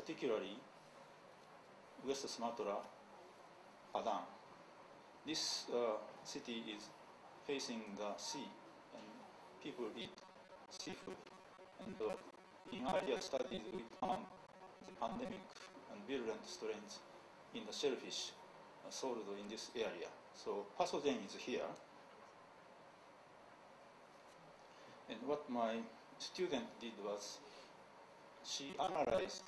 particularly West Sumatra, Padang. This city is facing the sea, and people eat seafood. And in earlier studies, we found the pandemic and virulent strains in the shellfish sold in this area. So pathogen is here. And what my student did was she analyzed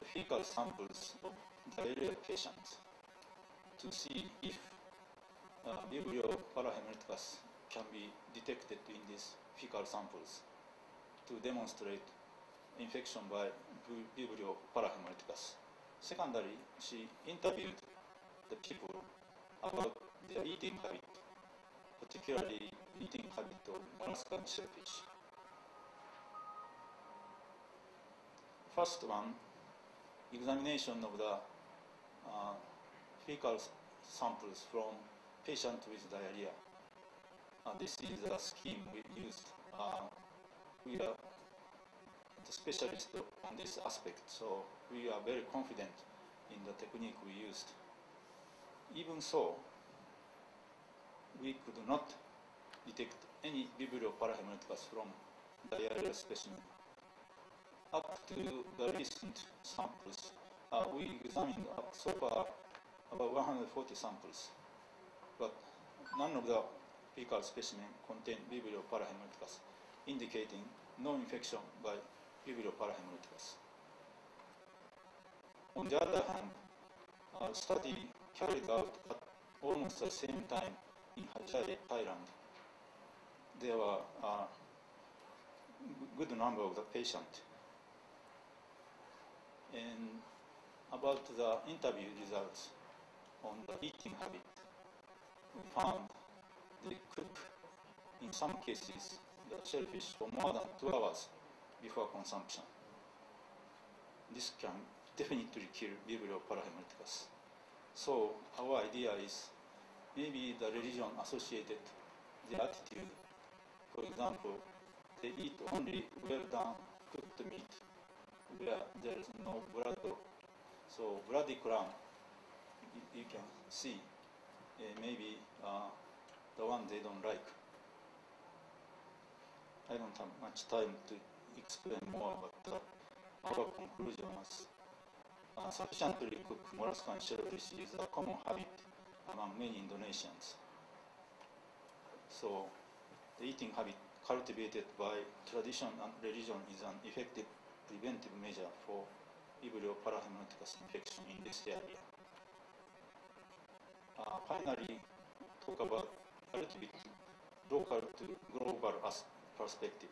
the fecal samples of diarrhea patients to see if Vibrio parahemolyticus can be detected in these fecal samples to demonstrate infection by Vibrio parahemolyticus. Secondly, she interviewed the people about their eating habit, particularly eating habit of molluscan shellfish. First one, examination of the fecal samples from patient with diarrhea. This is the scheme we used. We are the specialist on this aspect, so we are very confident in the technique we used. Even so, we could not detect any Vibrio parahemolyticus from diarrheal specimen. Up to the recent samples, we examined so far about 140 samples, but none of the fecal specimen contain Vibrio parahemolyticus, indicating no infection by Vibrio parahemolyticus. On the other hand, a study carried out at almost the same time in Hachai, Thailand. There were a good number of the patients. And about the interview results on the eating habit, we found they cook, in some cases, the shellfish for more than 2 hours before consumption. This can definitely kill Vibrio parahemolyticus. So our idea is maybe the religion associated the attitude. For example, they eat only well-done cooked meat where there is no blood. So bloody crown, you can see maybe the one they don't like. I don't have much time to explain more, but our conclusion was sufficiently cooked molluscan shellfish is a common habit among many Indonesians. So the eating habit cultivated by tradition and religion is an effective preventive measure for Vibrio parahemolyticus infection in this area. Finally, talk about a little bit local to global perspective.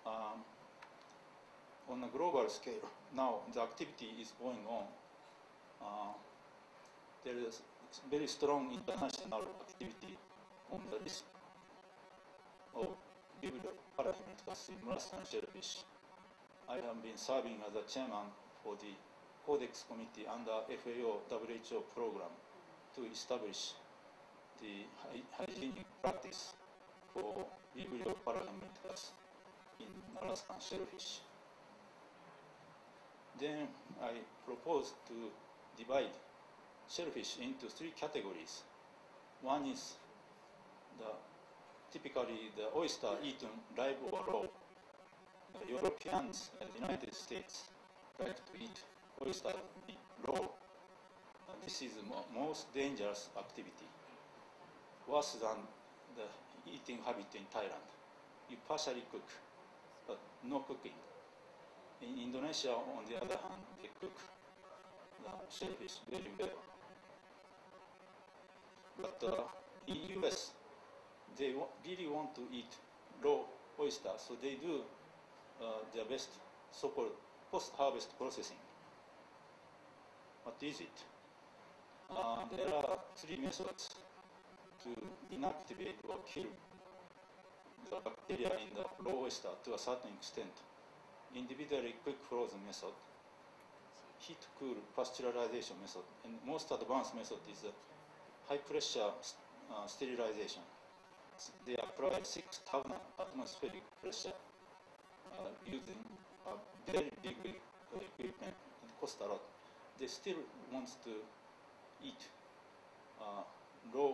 On a global scale, now the activity is going on. There is very strong international activity on the risk of Vibrio parahemolyticus in molluscan shellfish. I have been serving as a chairman for the Codex Committee under FAO-WHO program to establish the hygienic practice for Vibrio parahemolyticus in molluscan shellfish. Then I proposed to divide shellfish into 3 categories. One is typically the oyster eaten live or raw. Europeans and the United States like to eat oyster raw. This is the most dangerous activity, worse than the eating habit in Thailand. You partially cook, but no cooking. In Indonesia, on the other hand, they cook the shellfish very well. But in US, they really want to eat raw oyster, so they do their best so-called post-harvest processing. What is it? There are 3 methods to inactivate or kill the bacteria in the raw oyster to a certain extent. Individually quick frozen method, heat cool pasteurization method, and most advanced method is high pressure sterilization. They apply 6,000 atmospheric pressure using a very big equipment, it costs a lot. They still want to eat raw,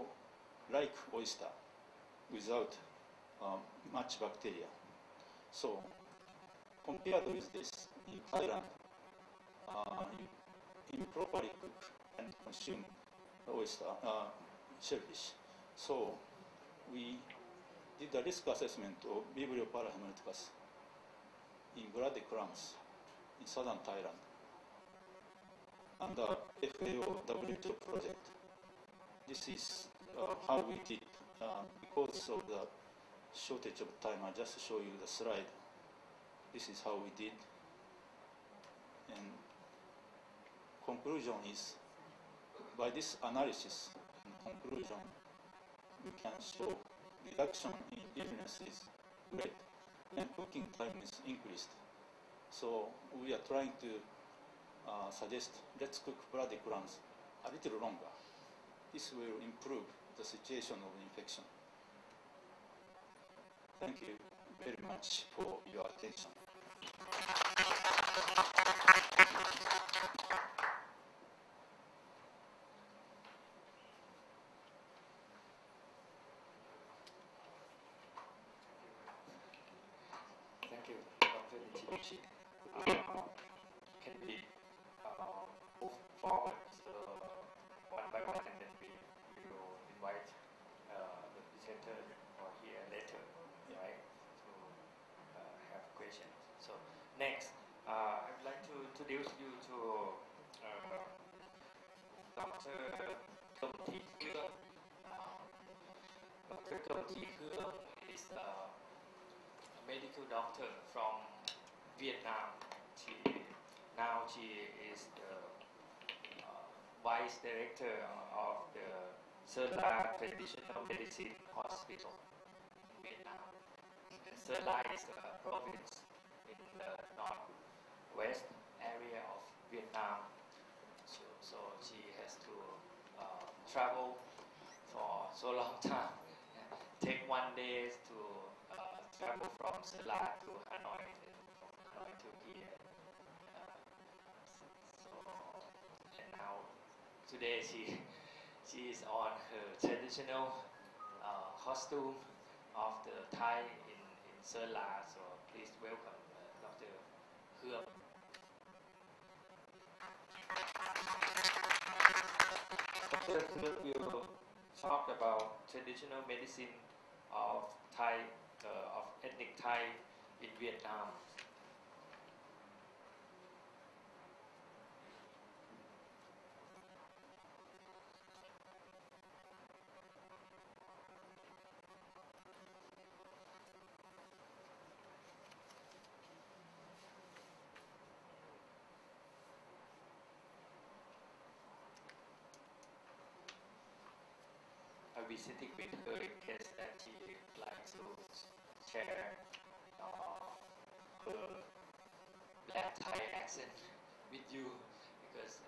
like oyster, without much bacteria. So, compared with this, in Thailand, you properly cook and consume oyster, shellfish. So, we did a risk assessment of Vibrio parahermeticus in bloody clams in southern Thailand under FAO WHO project. This is how we did. Because of the shortage of time, I just show you the slide. This is how we did. And conclusion is, by this analysis and conclusion, we can show reduction in illness is great, and cooking time is increased. So we are trying to suggest, let's cook bloody clams a little longer. This will improve the situation of infection. Thank you very much for your attention. Thank you, Dr. Mitsubishi. Can we move forward one by one, and then we will invite the presenter or here later, right, to have questions. So next, I'd like to introduce you to Dr. Komthi Kuong. Dr. Komthi Kuong is a medical doctor from Vietnam. She is the vice director of the Serla Traditional Medicine Hospital in Vietnam. And Serla is a province in the northwest area of Vietnam. So she has to travel for so long time. Take 1 day to travel from Serla to Hanoi, and from Hanoi to here. And now today she is on her traditional costume of the Thai in Serla. So please welcome Dr. Kuong. Dr. Kuong will talk about traditional medicine of Thai, of ethnic Thai in Vietnam. I'll be sitting with her in case that she would like to share her black Thai accent with you, because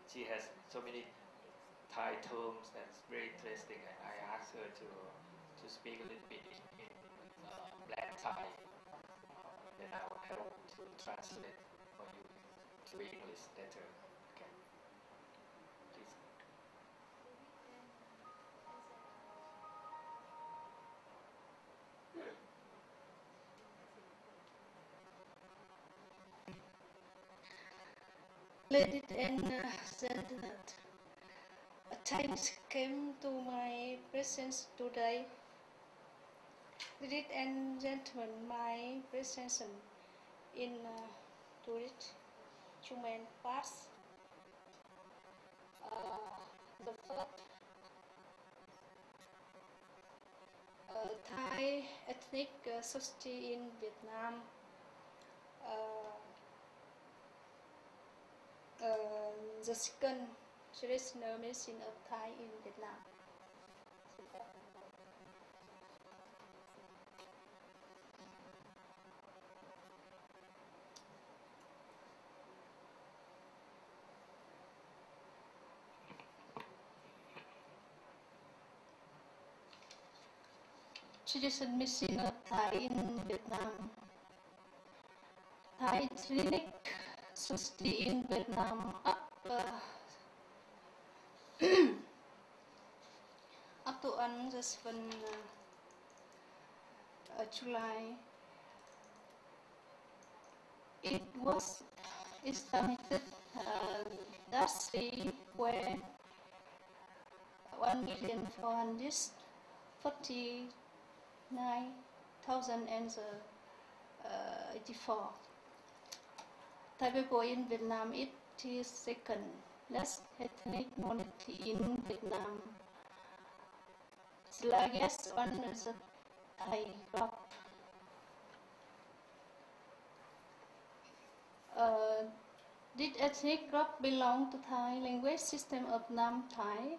she has so many Thai terms that's very interesting, and I asked her to speak a little bit in black Thai. Then I will help to translate for you to English later. Okay. Please. Ladies and gentlemen, a time came to my presence today. Ladies and gentlemen, my presence in tourist human parts. The first Thai ethnic society in Vietnam. The second traditional medicine of Thai in Vietnam. Traditional medicine of Thai in Vietnam. Thai clinic Society in Vietnam up to this July. It was estimated that year where 1,449,084. Thai people in Vietnam it is second largest ethnic minority in Vietnam. The largest one is the Thai group. This ethnic group belong to Thai language system of Nam Thai.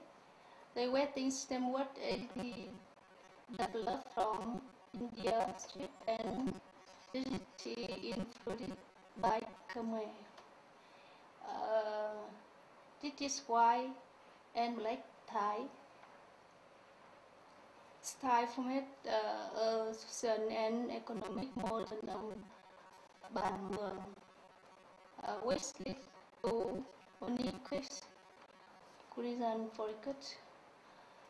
The writing system was developed from India, strip and digitally influenced by Khmer. This is white and black Thai. Style format social and economic model of Ban Mường, which leads to unique reason for it.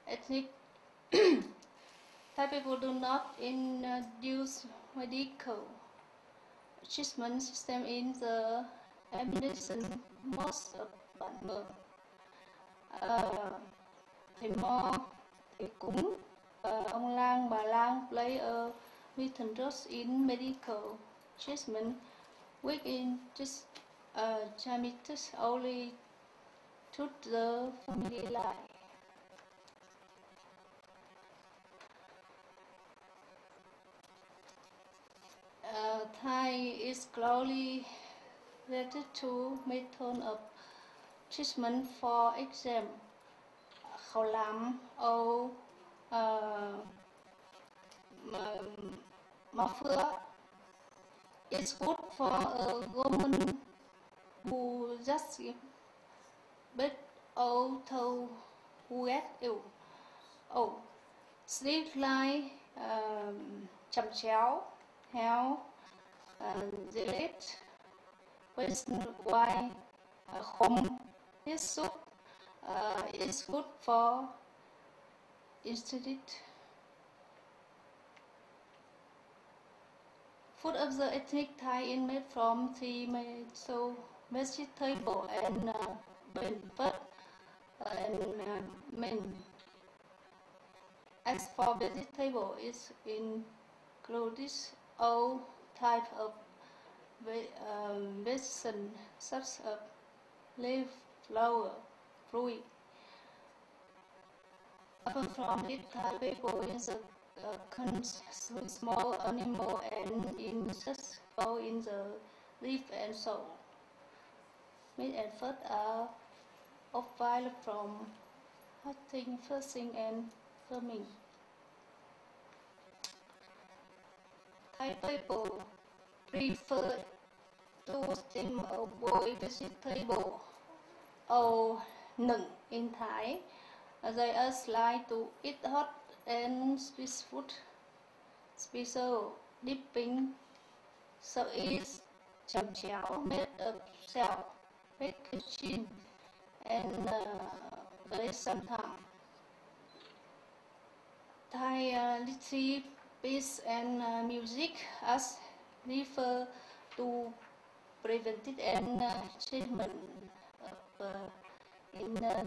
Ethnic Thai people do not introduce medical treatment system in the administration most of Ban Mường. Thầy Mo, thầy Cúng, ông Lang, bà Lang play a vital role in medical treatment, which in just transmitted only to the family life. Thai is closely related to method of treatment, for example, khao lam or mafua is good for a woman who just give birth or who get ill. Oh, sleep like chầm chéo, heo, deleted, why khom. This soup is good for institute. Food of the ethnic Thai is made from 3 main vegetable and bread and men. As for vegetable, it includes all types of vegetables such as leaf, flower, fruit. Apart from it, Thai people is consume small animal and insects fall in the leaf and soil. Meat and food are available from hunting, fishing, and farming. Thai people prefer to steam or boil vegetable or nung in Thai. They are like to eat hot and spicy food. Special dipping so is chầm chéo made of shell, packaging, and sometimes Thai literature, peace, and music as refer to preventive and treatment of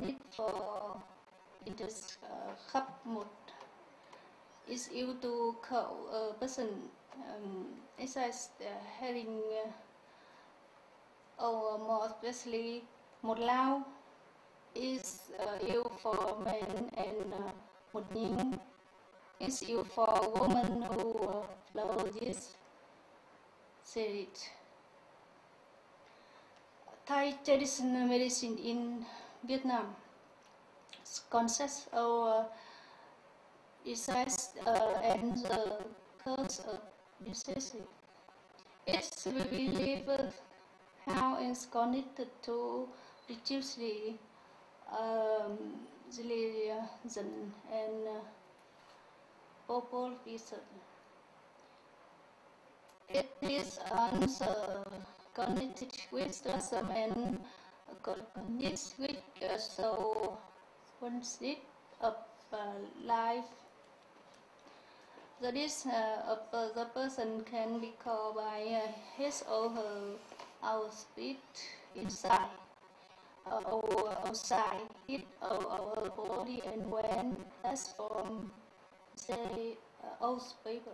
need for interest khắp một is used to call a person exercise having or more especially một lao is used for men and một nhính is used for women who follow this series. Thai traditional medicine in Vietnam consists of disease and the cause of disease. It's believed how it's connected to reduce the religion and population. It is also connected with tourism and connected with so one seat of life. That is, the person can be called by his or her our spirit inside or outside it or our body, and when that's from say old people.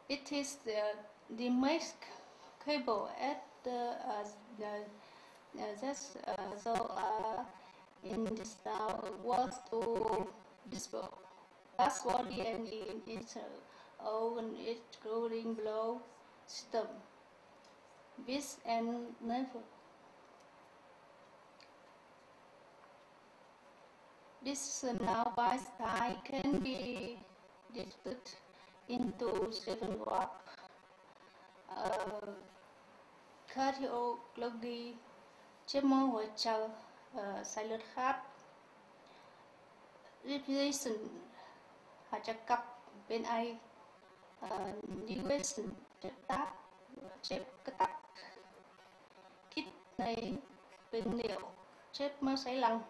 It is the most capable at in this style was to dispose that's body and in its own including blow system with and never. This now by style can be divided into 7 blocks. Cardiology, chép mô hỗ trợ, sai lệch khác, respiration, hạ chất cấp bên ai, nutrition, chép táp, chép cái tắc, kit này bên liệu, chép mơ sấy lăng,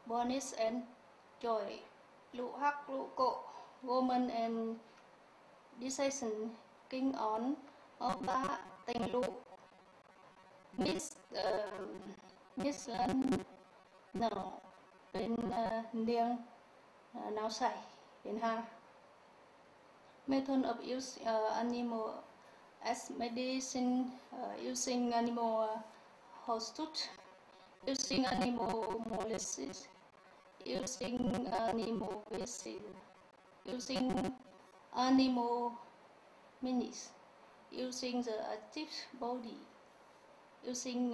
bonus and joy, lụ hắc, lụ cổ, woman and decision, king on, ba tình lụ, miss lần nào bên điên nào sai bên ha. Method of use animal as medicine, using animal host, using animal molasses, using animal vaccine, using animal minis, using the active body, using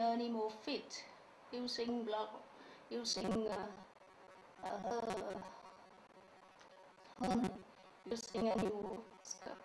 animal feet, using blood, using using animal scalp.